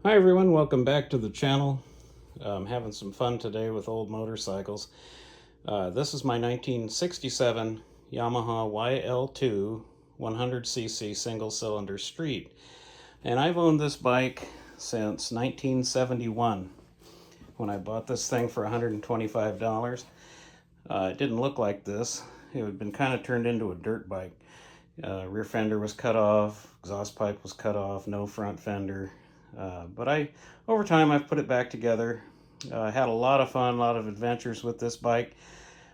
Hi everyone, welcome back to the channel. I'm having some fun today with old motorcycles. This is my 1967 Yamaha YL2 100cc single-cylinder street. And I've owned this bike since 1971 when I bought this thing for $125. It didn't look like this. It had been kind of turned into a dirt bike. Rear fender was cut off, exhaust pipe was cut off, no front fender. But over time, I've put it back together. Had a lot of fun, a lot of adventures with this bike.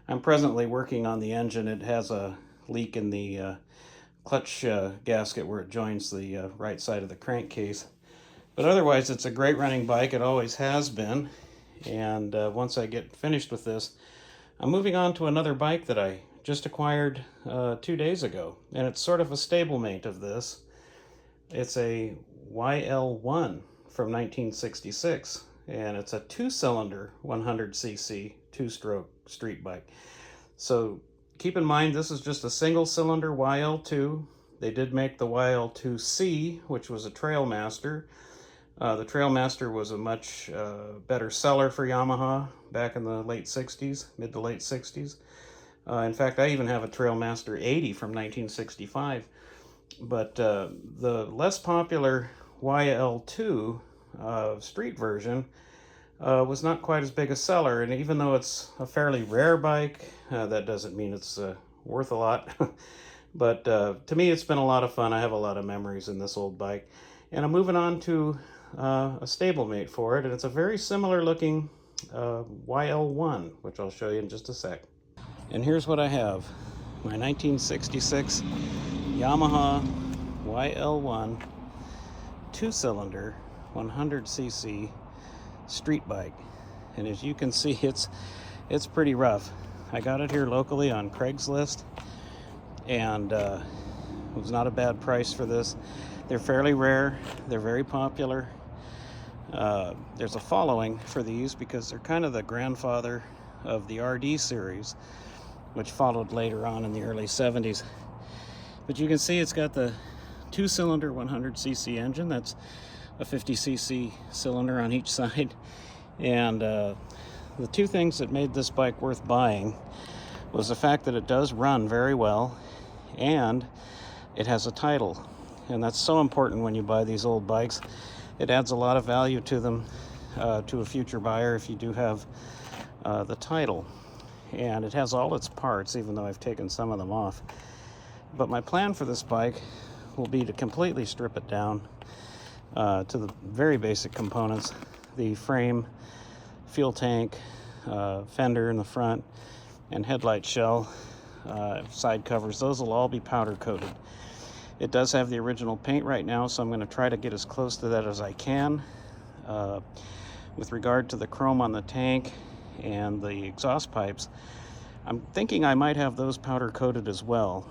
I'm presently working on the engine. It has a leak in the clutch gasket where it joins the right side of the crankcase. But otherwise, it's a great running bike. It always has been. And once I get finished with this, I'm moving on to another bike that I just acquired 2 days ago. And it's sort of a stablemate of this. It's a YL1 from 1966, and it's a two-cylinder 100cc two-stroke street bike. So keep in mind, this is just a single-cylinder YL2. They did make the YL2C, which was a Trailmaster. The Trailmaster was a much better seller for Yamaha back in the late 60s, mid to late 60s. In fact, I even have a Trailmaster 80 from 1965. But the less popular YL2 street version was not quite as big a seller, and even though it's a fairly rare bike, that doesn't mean it's worth a lot. But to me, it's been a lot of fun. I have a lot of memories in this old bike, and I'm moving on to a stablemate for it, and it's a very similar looking YL1, which I'll show you in just a sec. And here's what I have: my 1966 Yamaha YL1 two-cylinder 100cc street bike. And as you can see, it's pretty rough. I got it here locally on Craigslist, and it was not a bad price for this. They're fairly rare. They're very popular. There's a following for these because they're kind of the grandfather of the RD series, which followed later on in the early 70s. But you can see it's got the two-cylinder 100cc engine. That's a 50cc cylinder on each side. And the two things that made this bike worth buying was the fact that it does run very well, and it has a title. And that's so important when you buy these old bikes. It adds a lot of value to them, to a future buyer, if you do have the title. And it has all its parts, even though I've taken some of them off. But my plan for this bike will be to completely strip it down to the very basic components: the frame, fuel tank, fender in the front, and headlight shell, side covers. Those will all be powder coated. It does have the original paint right now, so I'm going to try to get as close to that as I can. With regard to the chrome on the tank and the exhaust pipes, I'm thinking I might have those powder coated as well,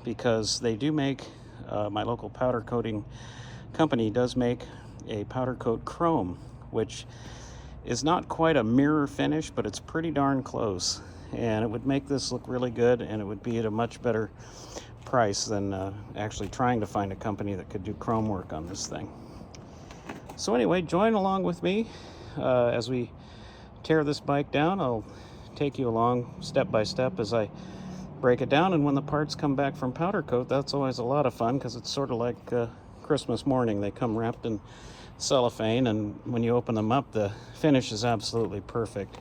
because they do make, my local powder coating company does make a powder coat chrome, which is not quite a mirror finish, but it's pretty darn close. And it would make this look really good, and it would be at a much better price than actually trying to find a company that could do chrome work on this thing. So anyway, join along with me as we tear this bike down. I'll take you along step by step as I break it down, and when the parts come back from powder coat, that's always a lot of fun, because it's sort of like Christmas morning. They come wrapped in cellophane, and when you open them up, the finish is absolutely perfect.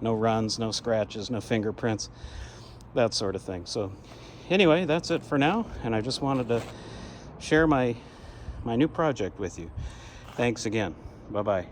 No runs, no scratches, no fingerprints, that sort of thing. So anyway, that's it for now, and I just wanted to share my new project with you. Thanks again. Bye-bye.